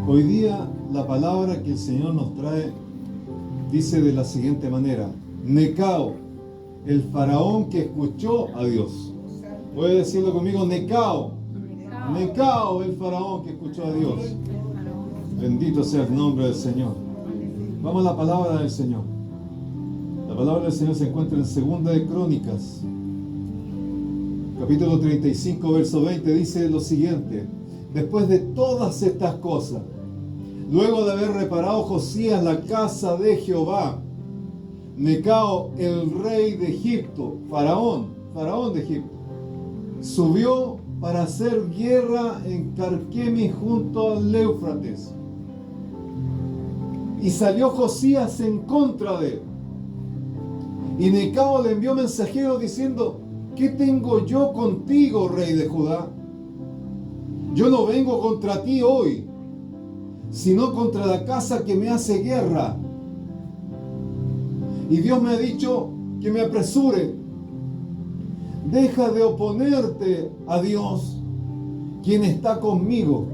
Hoy día la palabra que el Señor nos trae dice de la siguiente manera: Necao, el faraón que escuchó a Dios. Puede decirlo conmigo: Necao. Necao, el faraón que escuchó a Dios. Bendito sea el nombre del Señor. Vamos a la palabra del Señor. La palabra del Señor se encuentra en Segunda de Crónicas, capítulo 35, verso 20. Dice lo siguiente: después de todas estas cosas, luego de haber reparado Josías la casa de Jehová, Necao, el rey de Egipto, faraón de Egipto, subió para hacer guerra en Carquemis junto al Éufrates. Y salió Josías en contra de él. Y Necao le envió mensajeros diciendo: ¿qué tengo yo contigo, rey de Judá? Yo no vengo contra ti hoy, sino contra la casa que me hace guerra. Y Dios me ha dicho que me apresure. Deja de oponerte a Dios, quien está conmigo,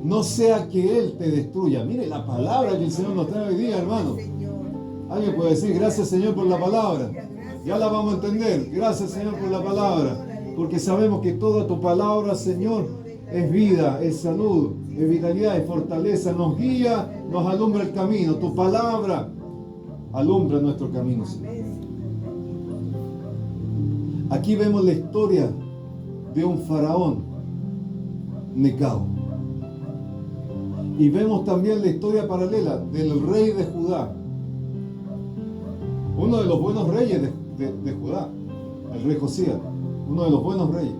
no sea que Él te destruya. Mire la palabra que el Señor nos trae hoy día, hermano. Alguien puede decir: gracias, Señor, por la palabra. Ya la vamos a entender. Gracias, Señor, por la palabra, porque sabemos que toda tu palabra, Señor, es vida, es salud, es vitalidad, es fortaleza, nos guía, nos alumbra el camino. Tu palabra alumbra nuestro camino, Señor. Aquí vemos la historia de un faraón, Necao. Y vemos también la historia paralela del rey de Judá, uno de los buenos reyes de Judá, el rey Josías, uno de los buenos reyes.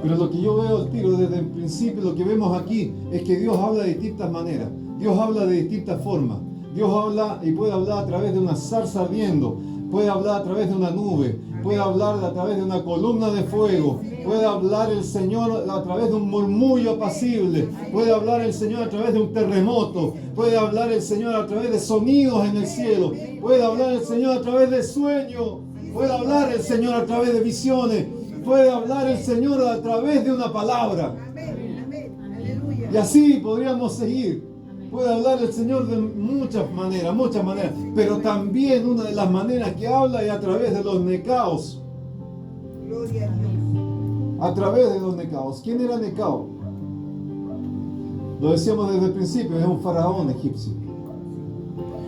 Pero lo que yo veo al tiro desde el principio, lo que vemos aquí, es que Dios habla de distintas maneras, Dios habla de distintas formas. Dios habla y puede hablar a través de una zarza ardiendo, puede hablar a través de una nube, puede hablar a través de una columna de fuego, puede hablar el Señor a través de un murmullo apacible, puede hablar el Señor a través de un terremoto, puede hablar el Señor a través de sonidos en el cielo, puede hablar el Señor a través de sueños, puede hablar el Señor a través de visiones, puede hablar el Señor a través de una palabra. Y así podríamos seguir. Puede hablar el Señor de muchas maneras, pero también una de las maneras que habla es a través de los Necaos. Gloria a Dios. A través de los Necaos. ¿Quién era Necao? Lo decíamos desde el principio, es un faraón egipcio.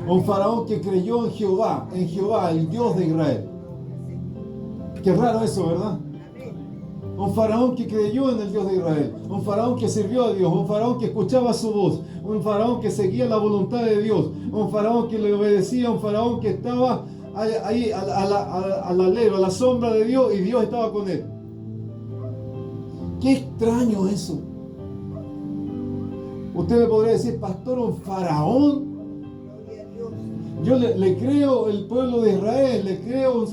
Un faraón que creyó en Jehová, el Dios de Israel. Qué raro eso, ¿verdad? Un faraón que creyó en el Dios de Israel, un faraón que sirvió a Dios, un faraón que escuchaba su voz, un faraón que seguía la voluntad de Dios, un faraón que le obedecía, un faraón que estaba ahí al alero, a la sombra de Dios, y Dios estaba con él. Qué extraño eso. Usted me podría decir: pastor, un faraón. Yo le creo el pueblo de Israel, le creo un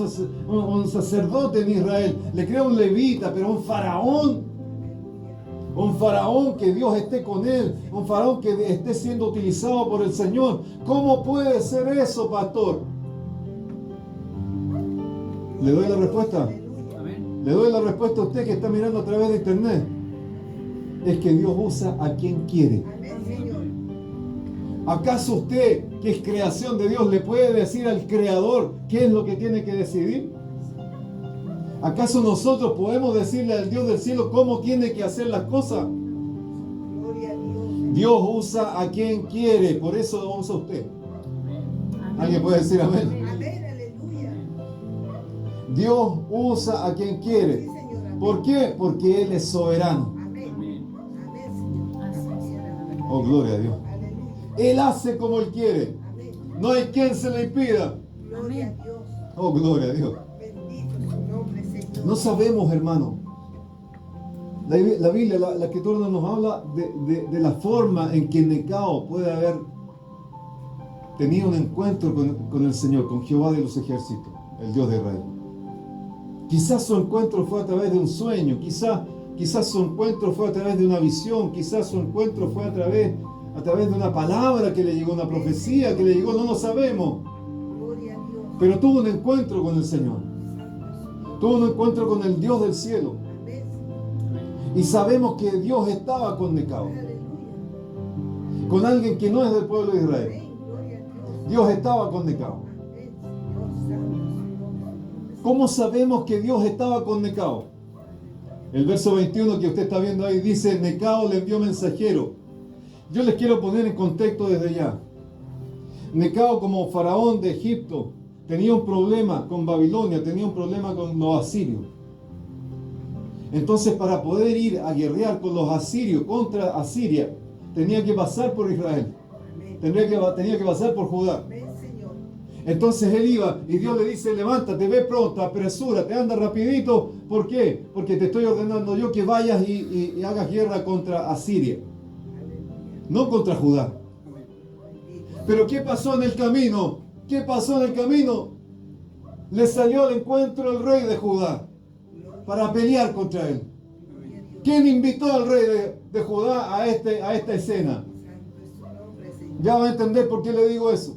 sacerdote en Israel, le creo un levita, pero un faraón que Dios esté con él, un faraón que esté siendo utilizado por el Señor. ¿Cómo puede ser eso, pastor? ¿Le doy la respuesta? Le doy la respuesta a usted que está mirando a través de internet. Es que Dios usa a quien quiere. ¿Acaso usted, que es creación de Dios, le puede decir al Creador qué es lo que tiene que decidir? ¿Acaso nosotros podemos decirle al Dios del cielo cómo tiene que hacer las cosas? Dios usa a quien quiere, por eso lo usa usted. ¿Alguien puede decir amén? Dios usa a quien quiere. ¿Por qué? Porque Él es soberano. Oh, gloria a Dios. Él hace como Él quiere. No hay quien se le impida. Oh, gloria a Dios. No sabemos, hermano. La Biblia, la Escritura nos habla de la forma en que Necao puede haber tenido un encuentro con el Señor, con Jehová de los ejércitos, el Dios de Israel. Quizás su encuentro fue a través de un sueño, quizás su encuentro fue a través de una visión, quizás su encuentro fue a través de una palabra que le llegó, una profecía que le llegó, no lo sabemos. Pero tuvo un encuentro con el Señor. Tuvo un encuentro con el Dios del cielo. Y sabemos que Dios estaba con Necao. con alguien que no es del pueblo de Israel. Amén. Gloria a Dios. Dios estaba con Necao. Amén. Dios santo es su nombre. ¿Cómo sabemos que Dios estaba con Necao? El verso 21 que usted está viendo ahí dice, Necao le envió mensajero. Yo les quiero poner en contexto desde ya. Necao, como faraón de Egipto, tenía un problema con Babilonia, tenía un problema con los asirios. Entonces, para poder ir a guerrear con los asirios contra Asiria, tenía que pasar por Israel. Amén. Tenía que pasar por Judá. Amén, Señor. Entonces él iba y Dios le dice, levántate, ve pronto, apresúrate, anda rapidito. ¿Por qué? Porque te estoy ordenando yo que vayas y hagas guerra contra Asiria, Aleluya. no contra Judá. Bendito. Pero ¿qué pasó en el camino? ¿Qué pasó en el camino? Le salió al encuentro el rey de Judá Gloria para pelear contra él. a Dios. ¿Quién invitó al rey de Judá a esta escena? Santo es su nombre, Señor. Ya va a entender por qué le digo eso.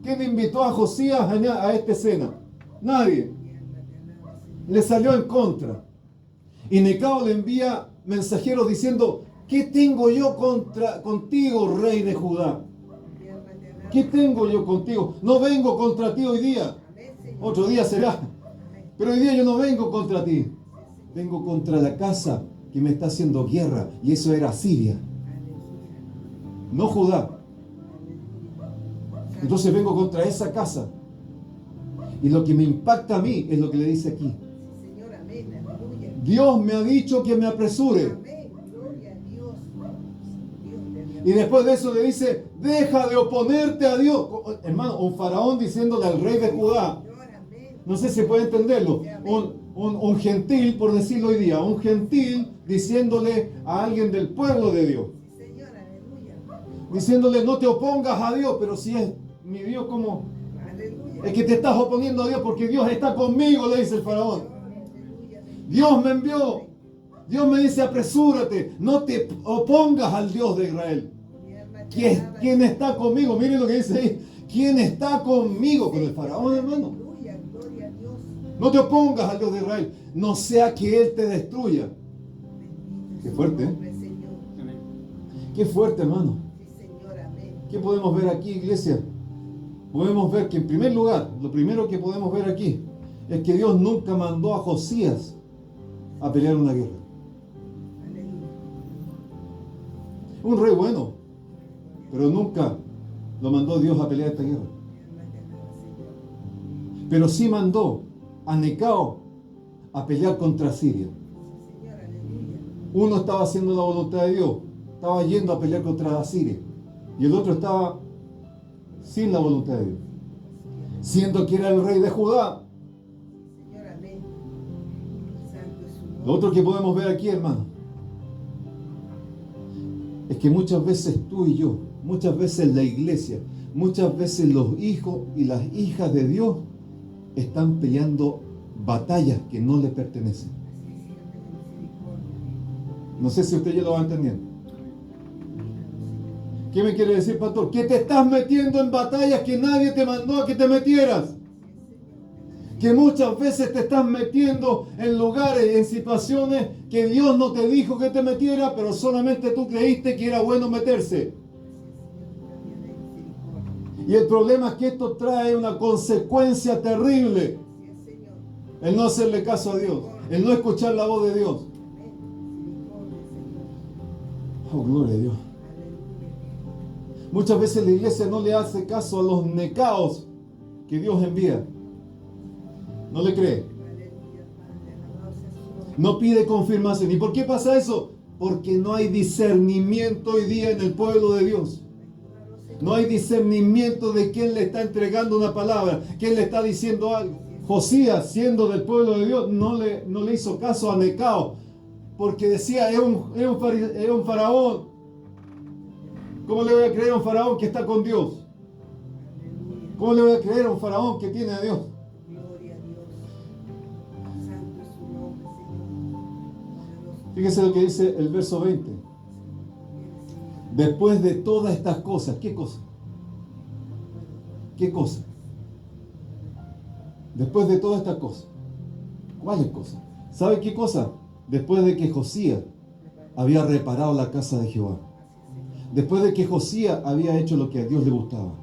¿Quién invitó a Josías a esta escena? Nadie. Le salió en contra. Y Necao le envía mensajeros diciendo, ¿qué tengo yo contigo, rey de Judá? ¿Qué tengo yo contigo? No vengo contra ti hoy día. Amén, Señor. Otro día será. Amén. Pero hoy día yo no vengo contra ti. Vengo contra la casa que me está haciendo guerra. Y eso era Siria, Aleluya. no Judá. Aleluya. Entonces vengo contra esa casa. Y lo que me impacta a mí es lo que le dice aquí. Sí, Señor, amén, aleluya. Dios me ha dicho que me apresure. Amén, gloria a Dios. Dios te había- Y después de eso le dice, deja de oponerte a Dios. Hermano, un faraón diciéndole al rey de Judá, Señor, amén. no sé si puede entenderlo, un gentil, por decirlo hoy día, un gentil diciéndole a alguien del pueblo de Dios, Sí, Señor, aleluya. diciéndole, no te opongas a Dios, pero si es mi Dios, ¿cómo? Aleluya. Es que te estás oponiendo a Dios porque Dios está conmigo, le dice el faraón. Aleluya. Dios me envió. Dios me dice, apresúrate, no te opongas al Dios de Israel. Mi alma te alaba. ¿Quién está conmigo? Miren lo que dice ahí. ¿Quién está conmigo? Con el faraón, hermano. Aleluya, gloria a Dios. No te opongas al Dios de Israel. No sea que Él te destruya. Bendito Qué es fuerte, su ¿eh? nombre, Señor. Qué fuerte, hermano. Sí, Señor, amén. ¿Qué podemos ver aquí, iglesia? Podemos ver que en primer lugar, lo primero que podemos ver aquí es que Dios nunca mandó a Josías a pelear una guerra. Aleluya. Un rey bueno, pero nunca lo mandó Dios a pelear esta guerra. Mi alma te alaba, Señor. Pero sí mandó a Necao a pelear contra Siria. Sí, Señor, aleluya. Uno estaba haciendo la voluntad de Dios, estaba yendo a pelear contra Asiria, y el otro estaba sin la voluntad de Dios, siendo que era el rey de Judá. Señor, amén. Santo es su nombre. Lo otro que podemos ver aquí, hermano, es que muchas veces tú y yo, muchas veces la iglesia, muchas veces los hijos y las hijas de Dios están peleando batallas que no le pertenecen. Así es, Señor, ten misericordia. No sé si usted ya lo va entendiendo. ¿Qué me quiere decir, pastor? Que te estás metiendo en batallas que nadie te mandó a que te metieras. Que muchas veces te estás metiendo en lugares, en situaciones que Dios no te dijo que te metieras, pero solamente tú creíste que era bueno meterse. Y el problema es que esto trae una consecuencia terrible. Así es, Señor. El no hacerle caso a Dios, el no escuchar la voz de Dios. Amén. Misericordia, Señor. Oh, gloria a Dios. Aleluya. Muchas veces la iglesia no le hace caso a los necaos que Dios envía. No le cree. Aleluya, Padre. Alabado sea su nombre. No pide confirmación. ¿Y por qué pasa eso? Porque no hay discernimiento hoy día en el pueblo de Dios. Ayúdanos, Señor. No hay discernimiento de quién le está entregando una palabra, quién le está diciendo algo. Josías, siendo del pueblo de Dios, no le hizo caso a Necao, porque decía, es un faraón. ¿Cómo le voy a creer a un faraón que está con Dios? Aleluya. ¿Cómo le voy a creer a un faraón que tiene a Dios? Gloria a Dios. Santo es su nombre, Señor. Poderoso. Fíjese lo que dice el verso 20. Señor. Después de todas estas cosas, ¿qué cosa? ¿Qué cosa? Después de todas estas cosas. ¿Cuáles cosas? ¿Sabe qué cosa? Después de que Josías había reparado la casa de Jehová. Después de que Josías había hecho lo que a Dios le gustaba.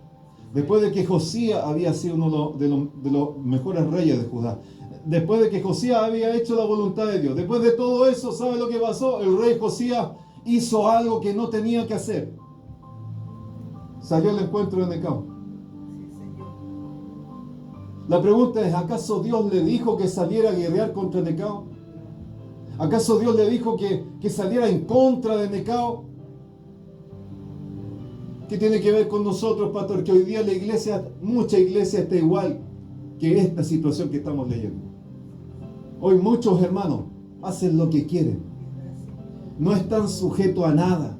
Después de que Josías había sido uno de los mejores reyes de Judá. Después de que Josías había hecho la voluntad de Dios. Después de todo eso, ¿sabe lo que pasó? El rey Josías hizo algo que no tenía que hacer. Salió al encuentro de Necao. Sí, Señor. La pregunta es, ¿acaso Dios le dijo que saliera a guerrear contra Necao? ¿Acaso Dios le dijo que saliera en contra de Necao? ¿Qué tiene que ver con nosotros, pastor? Que hoy día la iglesia, mucha iglesia está igual que esta situación que estamos leyendo. Hoy muchos hermanos hacen lo que quieren. No están sujetos a nada.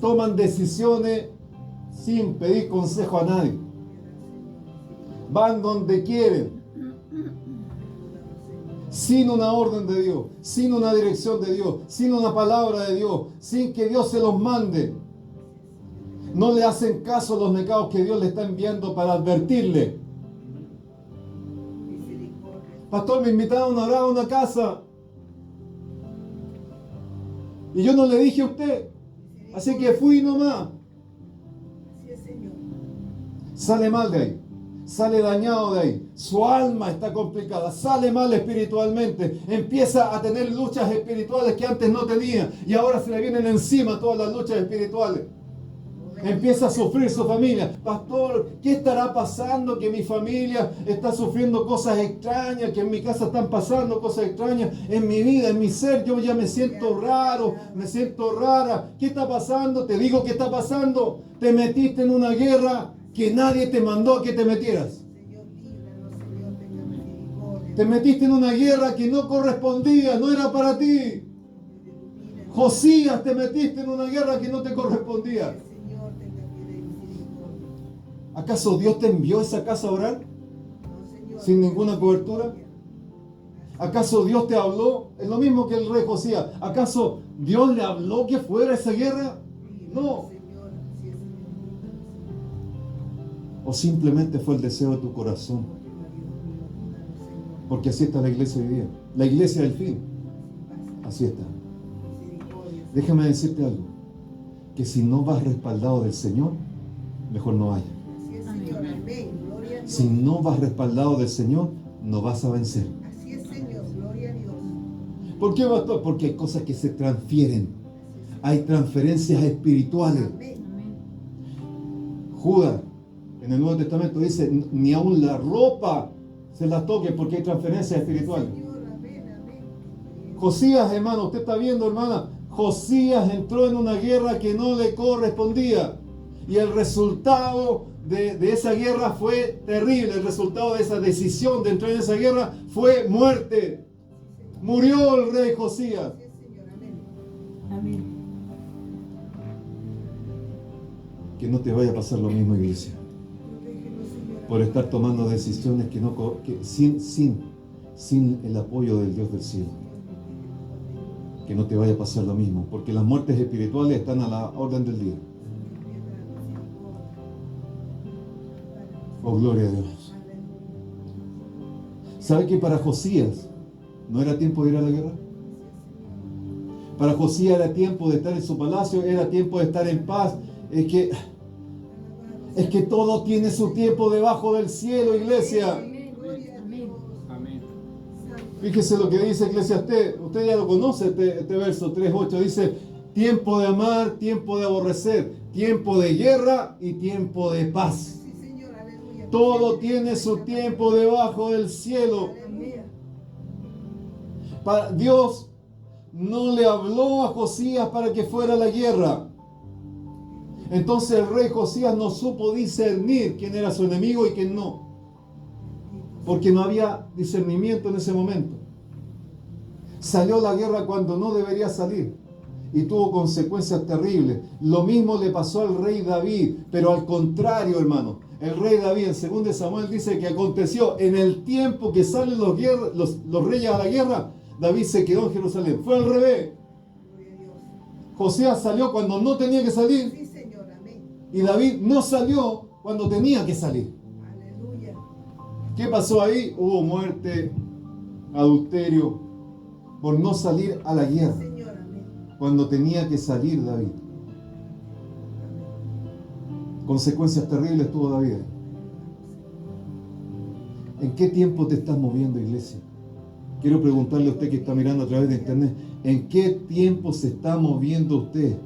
Toman decisiones sin pedir consejo a nadie. Van donde quieren. Sin una orden de Dios, sin una dirección de Dios, sin una palabra de Dios, sin que Dios se los mande. No le hacen caso a los necaos que Dios le está enviando para advertirle. Pastor, me invitaron a orar a una casa y yo no le dije a usted, así que fui nomás. Así es, Señor. Sale mal de ahí. Sale dañado de ahí, su alma está complicada, sale mal espiritualmente, empieza a tener luchas espirituales que antes no tenía y ahora se le vienen encima todas las luchas espirituales. Empieza a sufrir su familia. Pastor, ¿qué estará pasando? Que mi familia está sufriendo cosas extrañas, que en mi casa están pasando cosas extrañas, en mi vida, en mi ser, yo ya me siento raro, me siento rara. ¿Qué está pasando? Te digo qué está pasando. Te metiste en una guerra que nadie te mandó a que te metieras. Señor, líbranos, Señor, tenga misericordia. Te metiste en una guerra que no correspondía, no era para ti. Josías, te metiste en una guerra que no te correspondía. Señor, tenga piedad y misericordia. ¿Acaso Dios te envió a esa casa a orar No, Señor. sin ninguna cobertura? ¿Acaso Dios te habló? Es lo mismo que el rey Josías. ¿Acaso Dios le habló que fuera a esa guerra? No. Señor, así es, Señor. ¿O simplemente fue el deseo de tu corazón? Porque así está la iglesia hoy día. La iglesia del fin. Así está. Déjame decirte algo. Que si no vas respaldado del Señor, mejor no vayas. Así es, Señor. Amén. Gloria a Dios. Si no vas respaldado del Señor, no vas a vencer. Así es, Señor. Gloria a Dios. ¿Por qué, pastor? Porque hay cosas que se transfieren. Hay transferencias espirituales. Amén. Judas, en el Nuevo Testamento dice, ni aun la ropa se la toque porque hay transferencias espirituales. Señor, amén, amén. Josías, hermano, usted está viendo, hermana, Josías entró en una guerra que no le correspondía. Y el resultado de esa guerra fue terrible. El resultado de esa decisión de entrar en esa guerra fue muerte. Murió el rey Josías. Así es, Señor. Amén. Amén. Que no te vaya a pasar lo mismo, iglesia. Protégenos, Señor. Por estar tomando decisiones sin el apoyo del Dios del cielo. Que no te vaya a pasar lo mismo, porque las muertes espirituales están a la orden del día. Oh, gloria a Dios. ¿Sabe que para Josías no era tiempo de ir a la guerra? Para Josías era tiempo de estar en su palacio, era tiempo de estar en paz. Es que todo tiene su tiempo debajo del cielo, iglesia. Amén. Fíjese lo que dice Eclesiastés. Usted ya lo conoce, este verso 3:8. Dice, tiempo de amar, tiempo de aborrecer, tiempo de guerra y tiempo de paz. Sí, Señor. Aleluya. Todo tiene su tiempo debajo del cielo. Aleluya. Dios no le habló a Josías para que fuera a la guerra. Entonces el rey Josías no supo discernir quién era su enemigo y quién no. Porque no había discernimiento en ese momento. Salió a la guerra cuando no debería salir. Y tuvo consecuencias terribles. Lo mismo le pasó al rey David. Pero al contrario, hermano. El rey David en 2 Samuel dice que aconteció en el tiempo que salen los reyes a la guerra. David se quedó en Jerusalén. Fue al revés. Gloria a Dios. Josías salió cuando no tenía que salir. Sí, Señor. Amén. Y David no salió cuando tenía que salir. Aleluya. ¿Qué pasó ahí? Hubo muerte, adulterio, por no salir a la guerra. Señor. Amén. cuando tenía que salir David. Consecuencias terribles tuvo David. ¿En qué tiempo te estás moviendo, iglesia? Quiero preguntarle a usted que está mirando a través de internet, ¿en qué tiempo se está moviendo usted?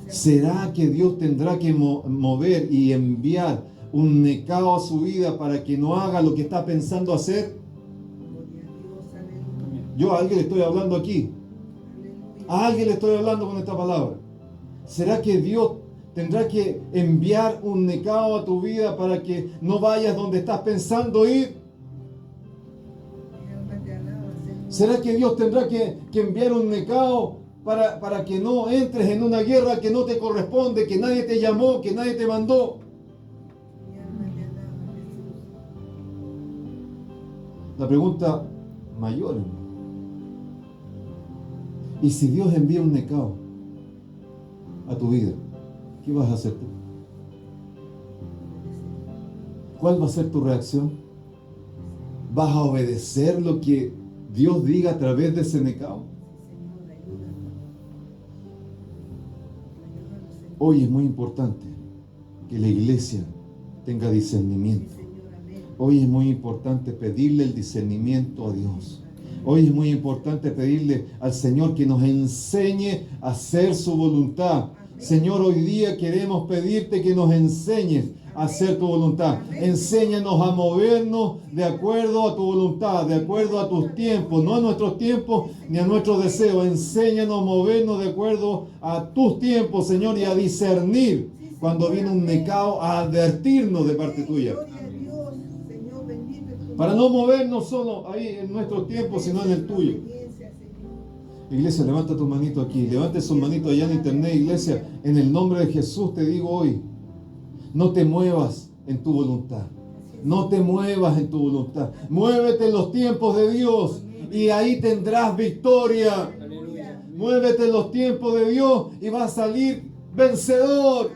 ¿Será que Dios tendrá que mover y enviar un necao a su vida para que no haga lo que está pensando hacer? Yo a alguien le estoy hablando aquí. A alguien le estoy hablando con esta palabra. ¿Será que Dios tendrá que enviar un necao a tu vida para que no vayas donde estás pensando ir? ¿Será que Dios tendrá que enviar un necao para que no entres en una guerra que no te corresponde, que nadie te llamó, que nadie te mandó? La pregunta mayor, hermano. ¿Y si Dios envía un necao a tu vida, qué vas a hacer tú? ¿Cuál va a ser tu reacción? ¿Vas a obedecer lo que Dios diga a través de ese necao? Hoy es muy importante que la iglesia tenga discernimiento. Hoy es muy importante pedirle el discernimiento a Dios. Hoy es muy importante pedirle al Señor que nos enseñe a hacer su voluntad. Señor, hoy día queremos pedirte que nos enseñes a hacer tu voluntad. Enséñanos a movernos de acuerdo a tu voluntad, de acuerdo a tus tiempos, no a nuestros tiempos ni a nuestros deseos. Enséñanos a movernos de acuerdo a tus tiempos, Señor, y a discernir cuando viene un necao, a advertirnos de parte tuya. Para no movernos solo ahí en nuestros tiempos, sino en el tuyo. Iglesia, levanta tu manito aquí, levante su manito allá en internet, iglesia. En el nombre de Jesús te digo hoy, no te muevas en tu voluntad. No te muevas en tu voluntad. Muévete en los tiempos de Dios y ahí tendrás victoria. Aleluya. Muévete en los tiempos de Dios y vas a salir vencedor.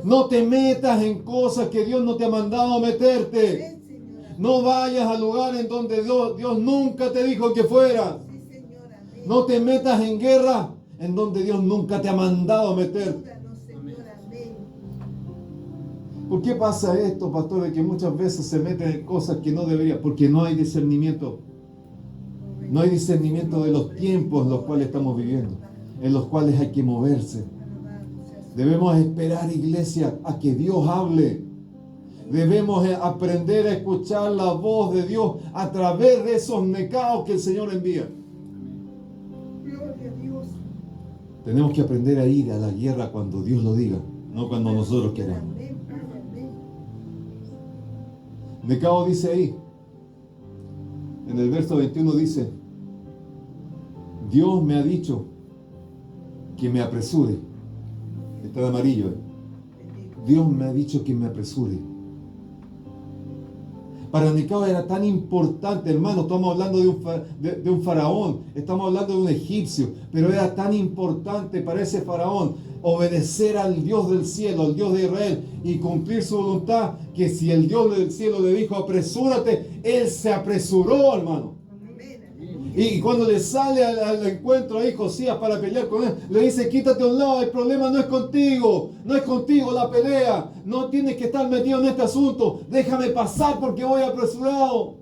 No te metas en cosas que Dios no te ha mandado a meterte. No vayas al lugar en donde Dios nunca te dijo que fueras. No te metas en guerra en donde Dios nunca te ha mandado a meterte. ¿Por qué pasa esto, pastor? De que muchas veces se meten en cosas que no debería, porque no hay discernimiento. No hay discernimiento de los tiempos en los cuales estamos viviendo, en los cuales hay que moverse. Debemos esperar, iglesia, a que Dios hable. Debemos aprender a escuchar la voz de Dios a través de esos necaos que el Señor envía. Tenemos que aprender a ir a la guerra cuando Dios lo diga, no cuando nosotros queramos. Necao dice ahí, en el verso 21 dice, Dios me ha dicho que me apresure. Está en amarillo. Dios me ha dicho que me apresure. Para Necao era tan importante, hermano, estamos hablando de un faraón, estamos hablando de un egipcio, pero era tan importante para ese faraón obedecer al Dios del cielo, al Dios de Israel, y cumplir su voluntad, que si el Dios del cielo le dijo apresúrate, él se apresuró, hermano. Y cuando le sale al encuentro ahí Josías para pelear con él, le dice, quítate a un lado, el problema no es contigo la pelea, no tienes que estar metido en este asunto, déjame pasar porque voy apresurado.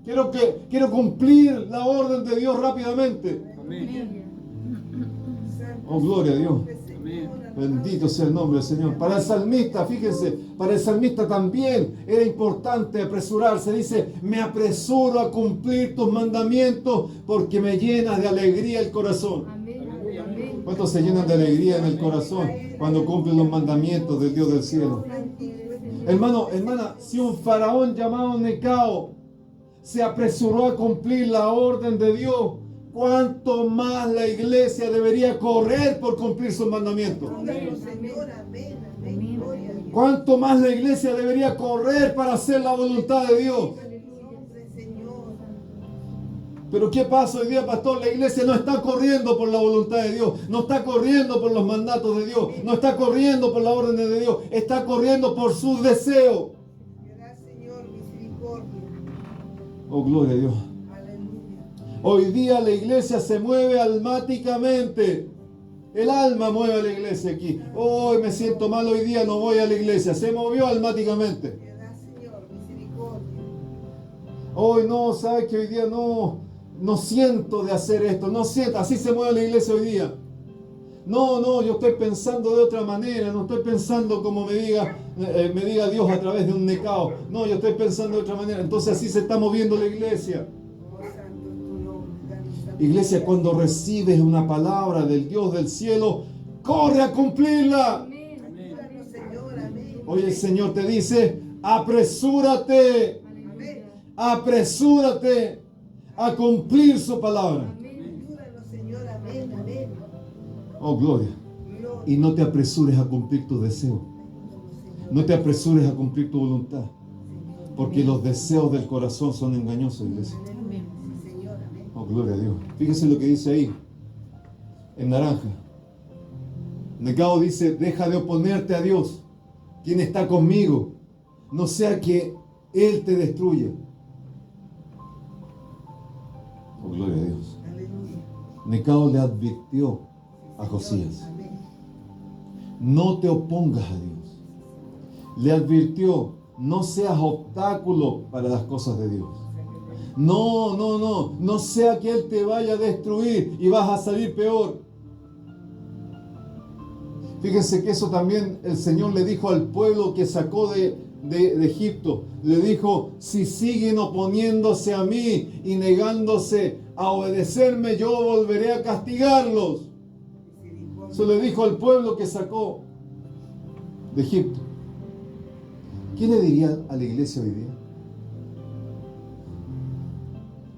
Quiero cumplir la orden de Dios rápidamente. Amén. Oh, gloria a Dios. Amén. Bendito sea el nombre del Señor. Para el salmista, fíjense, para el salmista también era importante apresurarse. Dice, me apresuro a cumplir tus mandamientos porque me llenas de alegría el corazón. ¿Cuántos se llenan de alegría en el corazón cuando cumplen los mandamientos del Dios del cielo? Hermano, hermana, si un faraón llamado Necao se apresuró a cumplir la orden de Dios, ¿cuánto más la iglesia debería correr por cumplir sus mandamientos? ¿Cuánto más la iglesia debería correr para hacer la voluntad de Dios? Pero ¿qué pasa hoy día, pastor? La iglesia no está corriendo por la voluntad de Dios, no está corriendo por los mandatos de Dios, no está corriendo por la orden de Dios, está corriendo por sus deseos. Oh, gloria a Dios. Hoy día la iglesia se mueve almáticamente. El alma mueve a la iglesia aquí. Hoy me siento mal hoy día, no voy a la iglesia. Se movió almáticamente. Piedad, Señor, misericordia. Hoy no, sabes que hoy día no siento de hacer esto, no siento, así se mueve la iglesia hoy día. No, yo estoy pensando de otra manera, no estoy pensando como me diga Dios a través de un necao. No, yo estoy pensando de otra manera. Entonces así se está moviendo la iglesia. Oh, santo es tu nombre. Danos sabiduría. Iglesia, cuando recibes una palabra del Dios del cielo, corre a cumplirla. Ayúdanos, Señor. Amén. Hoy el Señor te dice, apresúrate, Amén. apresúrate a cumplir su palabra. Ayúdanos, Señor. Amén. Amén. Oh, gloria. Gloria. Y no te apresures a cumplir tu deseo. Ayúdanos, Señor. No te apresures a cumplir tu voluntad. Señor. Porque los deseos del corazón son engañosos, iglesia. Aleluya. Sí, Señor. Amén. Oh, gloria a Dios. Fíjese lo que dice ahí, en naranja. Necao dice, deja de oponerte a Dios, quien está conmigo. No sea que Él te destruya. Oh, gloria a Dios. Aleluya. Necao le advirtió a Josías, Amén. no te opongas a Dios. Le advirtió, no seas obstáculo para las cosas de Dios. No sea que Él te vaya a destruir y vas a salir peor. Fíjense que eso también el Señor le dijo al pueblo que sacó de Egipto. Le dijo, si siguen oponiéndose a mí y negándose a obedecerme, yo volveré a castigarlos. Eso le dijo al pueblo que sacó de Egipto. ¿Qué le diría a la iglesia hoy día?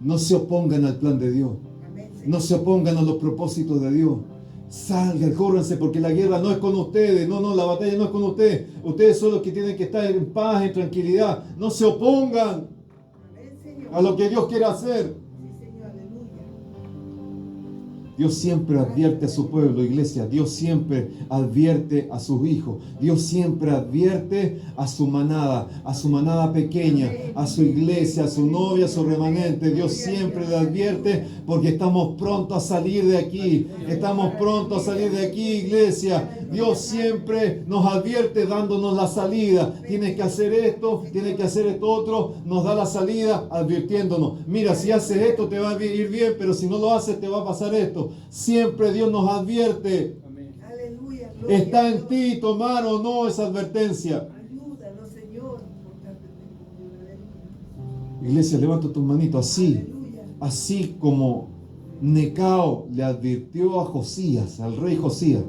No se opongan al plan de Dios. Amén, Señor. No se opongan a los propósitos de Dios. Salgan, córranse, porque la guerra no es con ustedes. No, la batalla no es con ustedes. Ustedes son los que tienen que estar en paz, en tranquilidad. No se opongan Amén, Señor. a lo que Dios quiere hacer. Sí, Señor. Aleluya. Dios siempre advierte a su pueblo, iglesia. Dios siempre advierte a sus hijos. Dios siempre advierte a su manada pequeña, a su iglesia, a su novia, a su remanente. Dios siempre le advierte porque estamos prontos a salir de aquí. Estamos prontos a salir de aquí, iglesia. Dios siempre nos advierte dándonos la salida. Tienes que hacer esto, tienes que hacer esto otro. Nos da la salida advirtiéndonos. Mira, si haces esto te va a ir bien, pero si no lo haces te va a pasar esto. Siempre Dios nos advierte. Aleluya. Gloria Está a en Dios. ti tomar o no esa advertencia. Ayúdanos, Señor. Portarte testimonio. Iglesia, levanta tus manitos así. Aleluya. Así como Necao le advirtió a Josías, al rey Josías,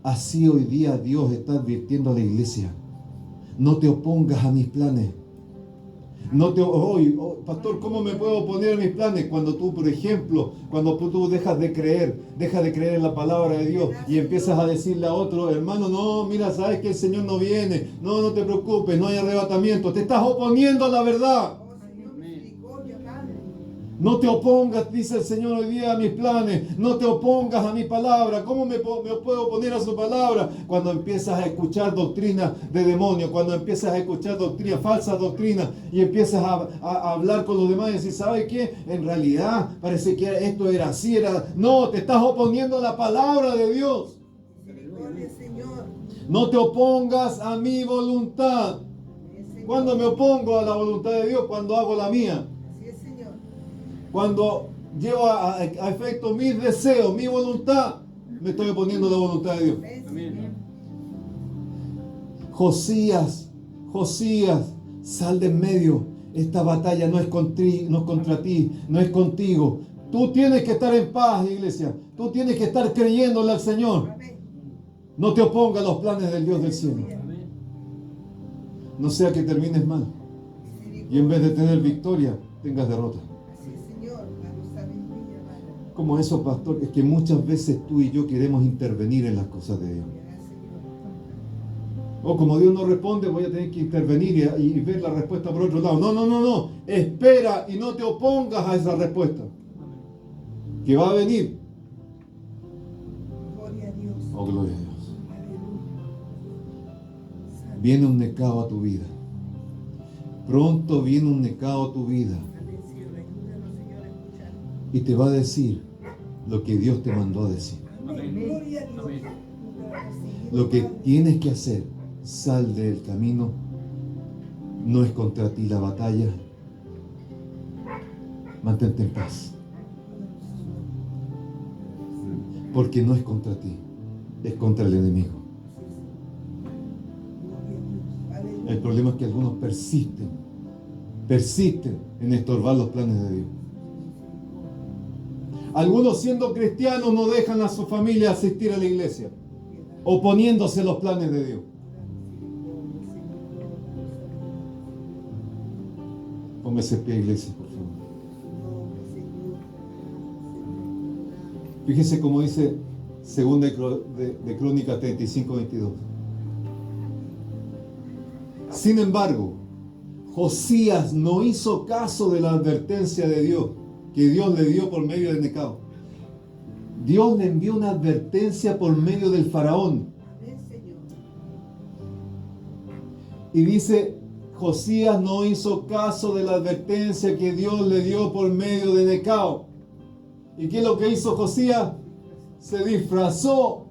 así hoy día Dios está advirtiendo a la iglesia. No te opongas a mis planes. Pastor, ¿cómo me puedo oponer a mis planes? Cuando tú, por ejemplo, cuando tú dejas de creer en la palabra de Dios y empiezas a decirle a otro, hermano, no, mira, sabes que el Señor no viene, no te preocupes, no hay arrebatamiento, te estás oponiendo a la verdad. Oh, Señor, misericordia, Padre. No te opongas, dice el Señor hoy día, a mis planes. No te opongas a mi palabra. ¿Cómo me puedo oponer a su palabra? Cuando empiezas a escuchar doctrina de demonios, cuando empiezas a escuchar doctrina, falsas doctrinas, y empiezas a hablar con los demás y decir, ¿sabe qué? En realidad parece que esto era así, era... No, te estás oponiendo a la palabra de Dios. Misericordia, Señor. No te opongas a mi voluntad. Amén, Señor. ¿Cuándo me opongo a la voluntad de Dios? Cuando hago la mía. Así es, Señor. Cuando llevo a efecto mis deseos, mi voluntad, me estoy oponiendo a la voluntad de Dios. Amén. Josías, sal de en medio. Esta batalla no es contra ti, no es contigo. Tú tienes que estar en paz, iglesia. Tú tienes que estar creyéndole al Señor. Amén. No te opongas a los planes del Dios del cielo. No sea que termines mal y en vez de tener victoria, tengas derrota. Así es, Señor. Danos sabiduría, Padre. Como eso, pastor, es que muchas veces tú y yo queremos intervenir en las cosas de Dios. Gracias, Señor. O como Dios no responde, voy a tener que intervenir y ver la respuesta por otro lado. No. Espera y no te opongas a esa respuesta. Que va a venir. Gloria a Dios. Oh, gloria a Dios. Aleluya. Santo. Viene un necao a tu vida. Pronto viene un necao a tu vida. Amén, Señor. Ayúdanos, Señor, a escuchar. y te va a decir lo que Dios te mandó a decir. Amén. Gloria a Dios. Amén. Lo que tienes que hacer, sal del camino. No es contra ti la batalla. Mantente en paz. Porque no es contra ti, es contra el enemigo. El problema es que algunos persisten en estorbar los planes de Dios. Algunos, siendo cristianos, no dejan a su familia asistir a la iglesia, oponiéndose a los planes de Dios. Póngase en pie, iglesia, por favor. Fíjese cómo dice 2 de Crónicas 35:22. Sin embargo, Josías no hizo caso de la advertencia de Dios, que Dios le dio por medio de Necao. Dios le envió una advertencia por medio del faraón. Y dice, Josías no hizo caso de la advertencia que Dios le dio por medio de Necao. ¿Y qué es lo que hizo Josías? Se disfrazó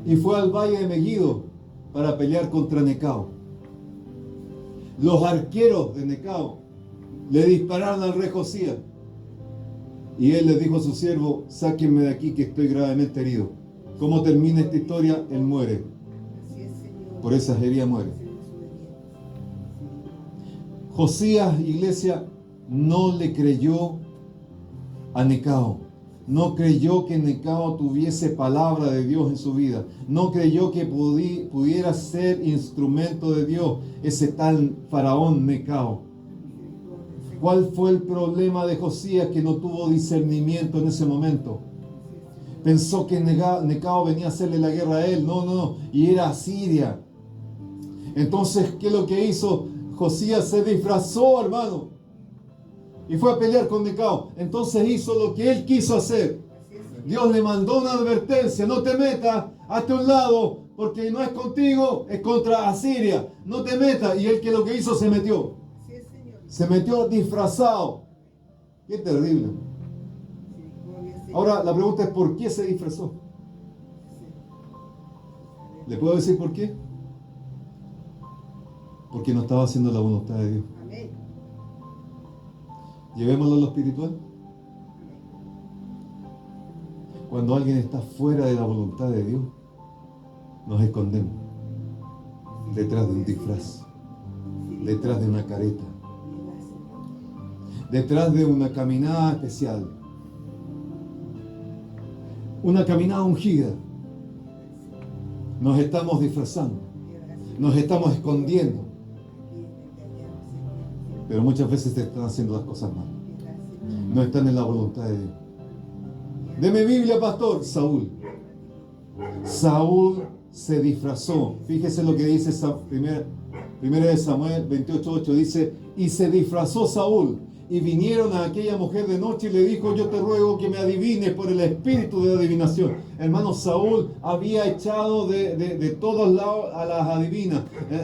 y fue al valle de Megiddo para pelear contra Necao. Los arqueros de Necao le dispararon al rey Josías y él les dijo a su siervo: sáquenme de aquí que estoy gravemente herido. ¿Cómo termina esta historia? Él muere. Por esas heridas muere. Josías, iglesia, no le creyó a Necao. No creyó que Necao tuviese palabra de Dios en su vida. No creyó que pudiera ser instrumento de Dios ese tal faraón Necao. ¿Cuál fue el problema de Josías? Que no tuvo discernimiento en ese momento. Pensó que Necao venía a hacerle la guerra a él. No. Y era Asiria. Entonces, ¿qué es lo que hizo? Josías se disfrazó, hermano, y fue a pelear con Necao. Entonces hizo lo que él quiso hacer. Dios le mandó una advertencia: no te metas, hazte a un lado, porque no es contigo, es contra Asiria. No te metas. Y él, que lo que hizo, se metió. Se metió disfrazado. Qué terrible. Ahora la pregunta es: ¿por qué se disfrazó? ¿Le puedo decir por qué? Porque no estaba haciendo la voluntad de Dios. Llevémoslo a lo espiritual. Cuando alguien está fuera de la voluntad de Dios, nos escondemos detrás de un disfraz, detrás de una careta, detrás de una caminada especial, una caminada ungida. Nos estamos disfrazando, nos estamos escondiendo. Pero muchas veces se están haciendo las cosas mal. No están en la voluntad de Dios. Deme Biblia, pastor. Saúl se disfrazó. Fíjese lo que dice primera de Samuel 28:8. Dice: y se disfrazó Saúl. Y vinieron a aquella mujer de noche y le dijo: yo te ruego que me adivines por el espíritu de adivinación. Hermano, Saúl había echado de todos lados a las adivinas.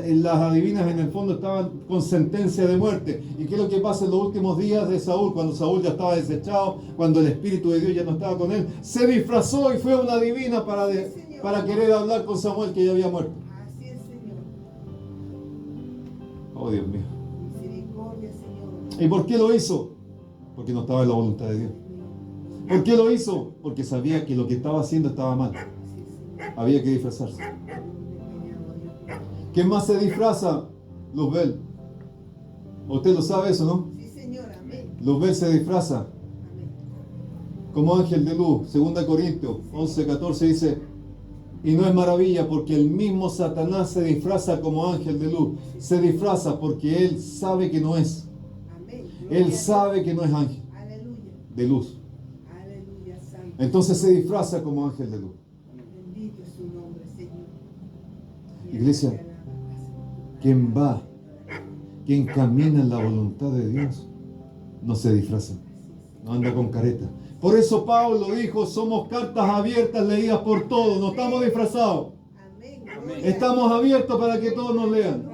Las adivinas en el fondo estaban con sentencia de muerte. ¿Y qué es lo que pasa en los últimos días de Saúl? Cuando Saúl ya estaba desechado, cuando el espíritu de Dios ya no estaba con él, se disfrazó y fue una adivina para querer hablar con Samuel, que ya había muerto. Así es, Señor. Oh, Dios mío. Misericordia, Señor. ¿Y por qué lo hizo? Porque no estaba en la voluntad de Dios. ¿Por qué lo hizo? Porque sabía que lo que estaba haciendo estaba mal. Había que disfrazarse. ¿Quién más se disfraza? Luzbel. ¿Usted lo sabe eso, no? Sí, Señor. Amén. Luzbel se disfraza Amén. como ángel de luz. 2 Corintios 11:14 dice: y no es maravilla, porque el mismo Satanás se disfraza como ángel de luz. Se disfraza porque él sabe que no es. Él sabe que no es ángel de luz. Aleluya, santo. Entonces se disfraza como ángel de luz. Bendito es su nombre, Señor. Iglesia, quien camina en la voluntad de Dios, no se disfraza, no anda con careta. Por eso Pablo dijo: somos cartas abiertas leídas por todos, no estamos disfrazados. Amén. Estamos abiertos para que todos nos lean.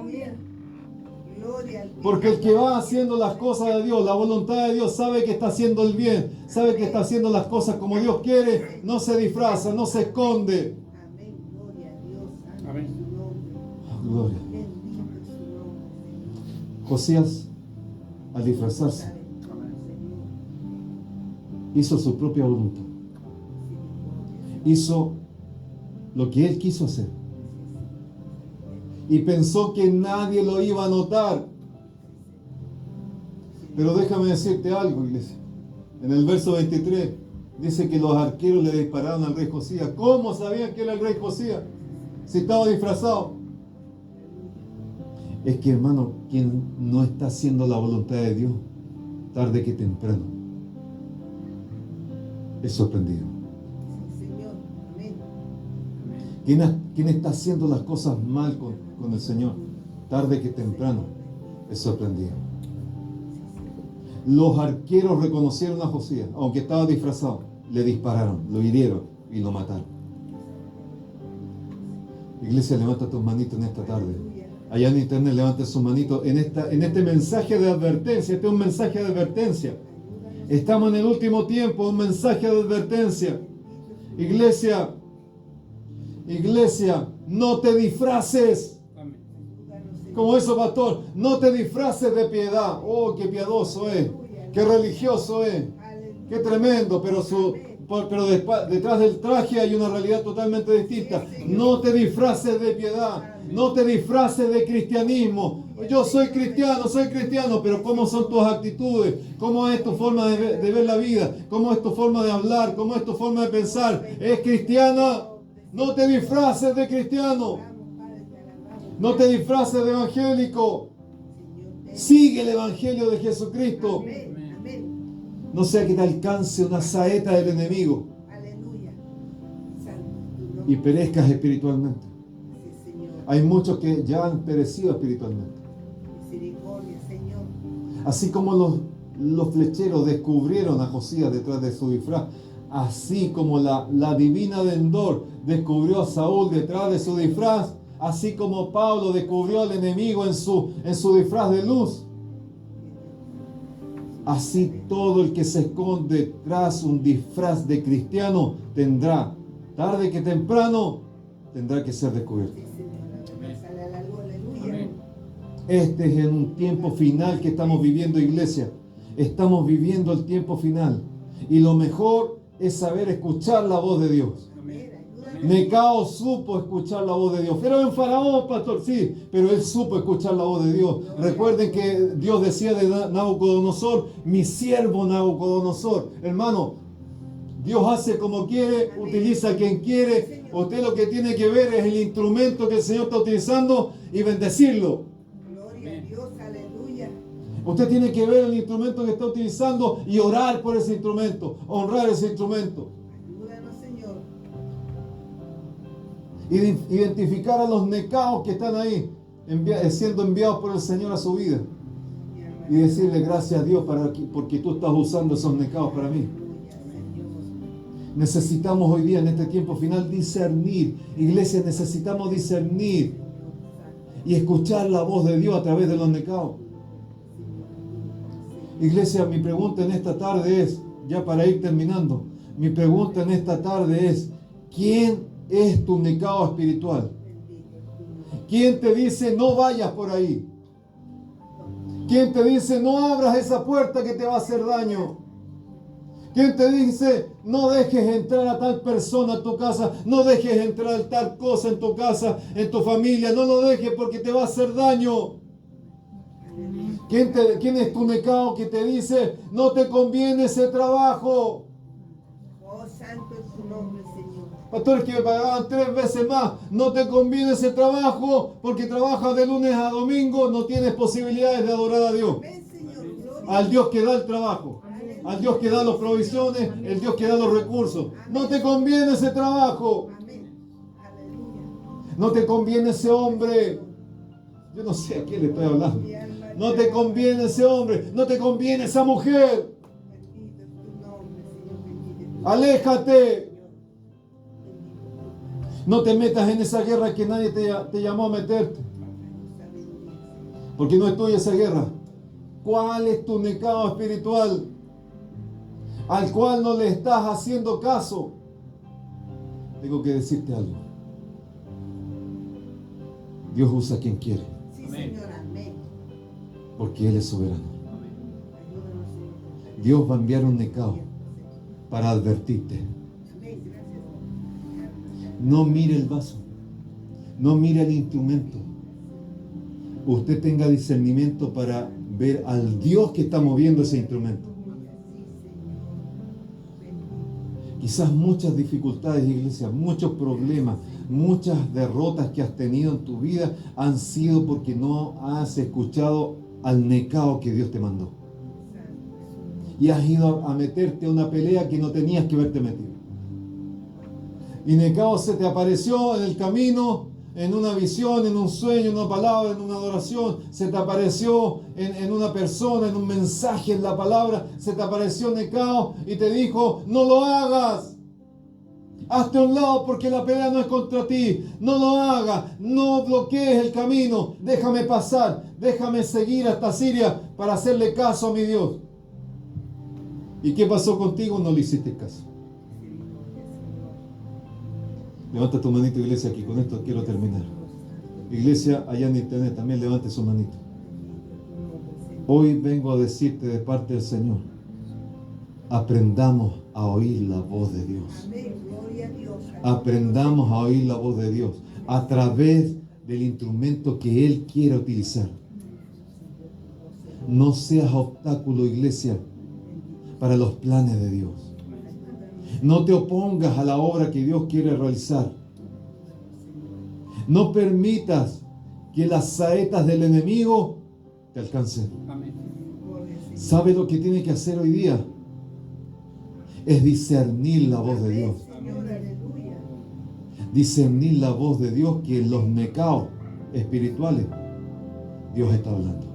Porque el que va haciendo las cosas de Dios, la voluntad de Dios, sabe que está haciendo el bien, sabe que está haciendo las cosas como Dios quiere, no se disfraza, no se esconde. Amén. Gloria a Dios. Santo Amén. es su nombre. Oh, gloria. Bendito es su nombre, Josías, al disfrazarse, Señor. hizo su propia voluntad. Hizo lo que él quiso hacer. Y pensó que nadie lo iba a notar. Pero déjame decirte algo, iglesia. En el verso 23 dice que los arqueros le dispararon al rey Josías. ¿Cómo sabían que era el rey Josías? Si estaba disfrazado. Es que, hermano, quien no está haciendo la voluntad de Dios, tarde que temprano, es sorprendido. Sí, Señor. Amén. ¿Quién está haciendo las cosas mal con el Señor? Tarde que temprano es sorprendido. Los arqueros reconocieron a Josías, aunque estaba disfrazado. Le dispararon, lo hirieron y lo mataron. Iglesia, levanta tus manitos en esta tarde. Allá en internet, levanta sus manitos en este mensaje de advertencia. Este es un mensaje de advertencia. Estamos en el último tiempo, un mensaje de advertencia. Iglesia, no te disfraces. Amén. Como eso, pastor, no te disfraces de piedad. Oh, qué piadoso es, qué religioso es, qué tremendo, pero detrás del traje hay una realidad totalmente distinta. No te disfraces de piedad, no te disfraces de cristianismo. Yo soy cristiano, pero ¿cómo son tus actitudes? ¿Cómo es tu forma de ver la vida? ¿Cómo es tu forma de hablar? ¿Cómo es tu forma de pensar? ¿Es cristiana? No te disfraces de cristiano. No te disfraces de evangélico. Sigue el evangelio de Jesucristo. Amén. Amén. No sea que te alcance una saeta del enemigo Aleluya. Santo es tu y nombre. perezcas espiritualmente. Sí, Señor. Hay muchos que ya han perecido espiritualmente. Misericordia, Señor. Así como los flecheros descubrieron a Josías detrás de su disfraz, así como la divina de Endor descubrió a Saúl detrás de su disfraz, así como Pablo descubrió al enemigo en su disfraz de luz, así todo el que se esconde tras un disfraz de cristiano tendrá, tarde que temprano, tendrá que ser descubierto. Sí, Señor. Sale a la luz. Aleluya. Amén. Este es en un tiempo final que estamos viviendo, iglesia. Estamos viviendo el tiempo final. Y lo mejor es saber escuchar la voz de Dios. Necao supo escuchar la voz de Dios. Pero en Faraón, pastor, sí, pero él supo escuchar la voz de Dios. Recuerden que Dios decía de Nabucodonosor, mi siervo Nabucodonosor. Hermano, Dios hace como quiere, utiliza a quien quiere. Usted lo que tiene que ver es el instrumento que el Señor está utilizando y bendecirlo. Gloria a Dios. Aleluya. Usted tiene que ver el instrumento que está utilizando y orar por ese instrumento, honrar ese instrumento. Ayúdanos, Señor. Identificar a los necaos que están ahí, siendo enviados por el Señor a su vida. Y decirle gracias a Dios porque tú estás usando esos necaos para mí. Necesitamos hoy día, en este tiempo final, discernir. Iglesia, necesitamos discernir y escuchar la voz de Dios a través de los necaos. Iglesia, mi pregunta en esta tarde es, ya para ir terminando, mi pregunta en esta tarde es, ¿quién es tu necao espiritual? ¿Quién te dice no vayas por ahí? ¿Quién te dice no abras esa puerta que te va a hacer daño? ¿Quién te dice no dejes entrar a tal persona a tu casa? No dejes entrar a tal cosa en tu casa, en tu familia. No lo dejes porque te va a hacer daño. ¿Quién es tu necao que te dice no te conviene ese trabajo? Oh, santo es tu nombre, Señor. Pastores que me pagaban 3 veces más, no te conviene ese trabajo porque trabajas de lunes a domingo, no tienes posibilidades de adorar a Dios. Ven, Señor. Gloria. Al Dios que da el trabajo, al Dios que da las provisiones, el Dios que da los recursos. No te conviene ese trabajo, Amén. Aleluya. no te conviene ese hombre. Yo no sé a quién le estoy hablando. Mi alma No te conviene ese hombre, no te conviene esa mujer. bendito es tu nombre, Señor. Bendito es tu Aléjate. No te metas en esa guerra que nadie te llamó a meterte. Porque no es tuya esa guerra. ¿Cuál es tu necao espiritual al cual no le estás haciendo caso? Tengo que decirte algo. Dios usa a quien quiere, Sí, Amén. Señor, amén. porque Él es soberano. Ayúdanos, Señor. Dios va a enviar un necao para advertirte. Amén, gracias. No mire el vaso, no mire el instrumento. Usted tenga discernimiento para ver al Dios que está moviendo ese instrumento. Quizás muchas dificultades, iglesia, muchos problemas, muchas derrotas que has tenido en tu vida han sido porque no has escuchado al necao que Dios te mandó. Y has ido a meterte a una pelea que no tenías que haberte metido. Y necao se te apareció en el camino, en una visión, en un sueño, en una palabra, en una adoración. Se te apareció en una persona, en un mensaje, en la palabra. Se te apareció necao y te dijo: no lo hagas. Hazte a un lado porque la pelea no es contra ti. No lo hagas. No bloquees el camino. Déjame pasar. Déjame seguir hasta Siria para hacerle caso a mi Dios. ¿Y qué pasó contigo? No le hiciste caso. Levanta tu manito, iglesia, aquí. Con esto quiero terminar. Iglesia, allá en internet, también levante su manito. Hoy vengo a decirte de parte del Señor: aprendamos a oír la voz de Dios. Amén, gloria a Dios. Aprendamos a oír la voz de Dios a través del instrumento que Él quiere utilizar. No seas obstáculo, iglesia, para los planes de Dios. No te opongas a la obra que Dios quiere realizar. No permitas que las saetas del enemigo te alcancen. Amén. ¿Sabe lo que tiene que hacer hoy día? Es discernir la voz de Dios. Señor, aleluya. Discernir la voz de Dios, que en los necaos espirituales Dios está hablando.